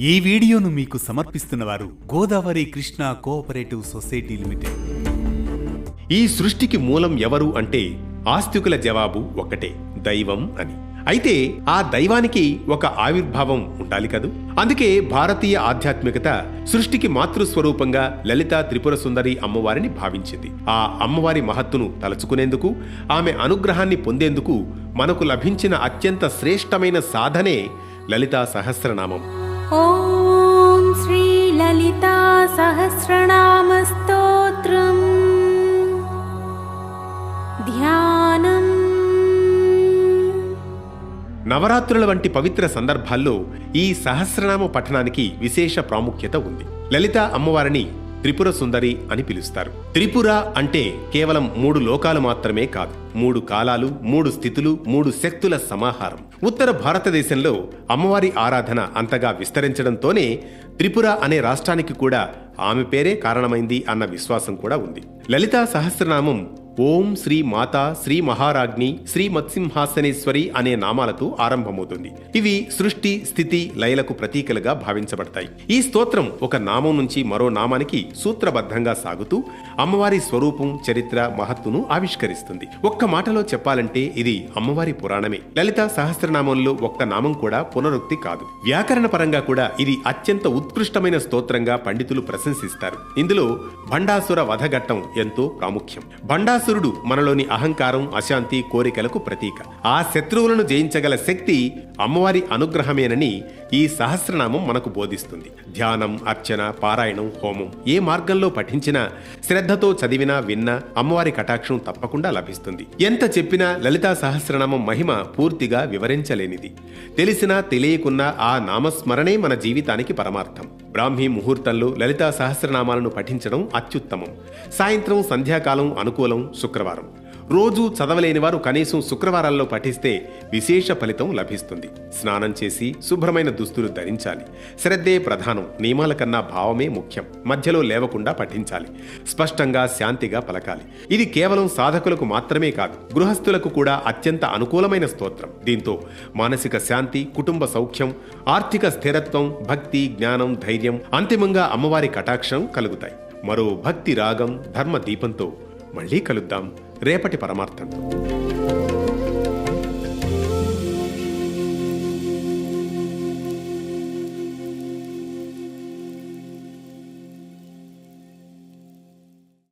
ఈ వీడియోను మీకు సమర్పిస్తున్నవారు Godavari Krishna cooperative society limited. ఈ సృష్టికి మూలం ఎవరు అంటే ఆస్తికుల జవాబు ఒక్కటే, దైవం అని. అయితే ఆ దైవానికి ఒక ఆవిర్భావం ఉండాలి కదూ. అందుకే భారతీయ ఆధ్యాత్మికత సృష్టికి మాతృస్వరూపంగా లలిత త్రిపుర సుందరి అమ్మవారిని భావించింది. ఆ అమ్మవారి మహత్తును తలుచుకునేందుకు, ఆమె అనుగ్రహాన్ని పొందేందుకు మనకు లభించిన అత్యంత శ్రేష్టమైన సాధనే లలితా సహస్రనామం. ఓం శ్రీ లలితా సహస్రనామ స్తోత్రం ధ్యానం. నవరాత్రుల వంటి పవిత్ర సందర్భాల్లో ఈ సహస్రనామ పఠనానికి విశేష ప్రాముఖ్యత ఉంది. లలిత అమ్మవారిని త్రిపుర సుందరి అని పిలుస్తారు. త్రిపుర అంటే కేవలం 3 లోకాలు మాత్రమే కాదు, 3 కాలాలు, 3 స్థితులు, 3 శక్తుల సమాహారం. ఉత్తర భారతదేశంలో అమ్మవారి ఆరాధన అంతగా విస్తరించడంతోనే త్రిపుర అనే రాష్ట్రానికి కూడా ఆమె పేరే కారణమైంది అన్న విశ్వాసం కూడా ఉంది. లలితా సహస్రనామం ఓం శ్రీ మాతా శ్రీ మహారాజ్ఞి శ్రీ మత్సింహాసనేశ్వరి అనే నామాలతో ఆరంభమవుతుంది. ఇవి సృష్టి, స్థితి, లయలకు ప్రతీకలుగా భావించబడతాయి. ఈ స్తోత్రం ఒక నామం నుంచి మరో నామానికి సూత్రబద్ధంగా సాగుతూ అమ్మవారి స్వరూపం, చరిత్ర, మహత్తును ఆవిష్కరిస్తుంది. ఒక్క మాటలో చెప్పాలంటే ఇది అమ్మవారి పురాణమే. లలితా సహస్రనామంలో ఒక్క నామం కూడా పునరుక్తి కాదు. వ్యాకరణ పరంగా కూడా ఇది అత్యంత ఉత్కృష్టమైన స్తోత్రంగా పండితులు ప్రశంసిస్తారు. ఇందులో భండాసుర వధఘట్టం ఎంతో ప్రాముఖ్యం. భండాసురుడు మనలోని అహంకారం, అశాంతి, కోరికలకు ప్రతీక. ఆ శత్రువులను జయించగల శక్తి అమ్మవారి అనుగ్రహమేనని ఈ సహస్రనామం మనకు బోధిస్తుంది. ధ్యానం, అర్చన, పారాయణం, హోమం ఏ మార్గంలో పఠించినా, శ్రద్ధతో చదివినా, విన్నా అమ్మవారి కటాక్షం తప్పకుండా లభిస్తుంది. ఎంత చెప్పినా లలితా సహస్రనామం మహిమ పూర్తిగా వివరించలేనిది. తెలిసినా తెలియకున్నా ఆ నామస్మరణే మన జీవితానికి పరమార్థం. బ్రాహ్మీ ముహూర్తంలో లలితా సహస్రనామాలను పఠించడం అత్యుత్తమం. సాయంత్రం, సంధ్యాకాలం అనుకూలం. శుక్రవారం రోజు చదవలేని వారు కనీసం శుక్రవారాల్లో పఠిస్తే విశేష ఫలితం లభిస్తుంది. స్నానం చేసి శుభ్రమైన దుస్తులు ధరించాలి. శ్రద్ధే ప్రధానం, నియమాల కన్నా భావమే ముఖ్యం. మధ్యలో లేవకుండా పఠించాలి. స్పష్టంగా, శాంతిగా పలకాలి. ఇది కేవలం సాధకులకు మాత్రమే కాదు, గృహస్థులకు కూడా అత్యంత అనుకూలమైన స్తోత్రం. దీంతో మానసిక శాంతి, కుటుంబ సౌఖ్యం, ఆర్థిక స్థిరత్వం, భక్తి, జ్ఞానం, ధైర్యం, అంతిమంగా అమ్మవారి కటాక్షం కలుగుతాయి. మరో భక్తి రాగం, ధర్మ దీపంతో మళ్ళీ కలుద్దాం రేపటి పరమార్థంతో.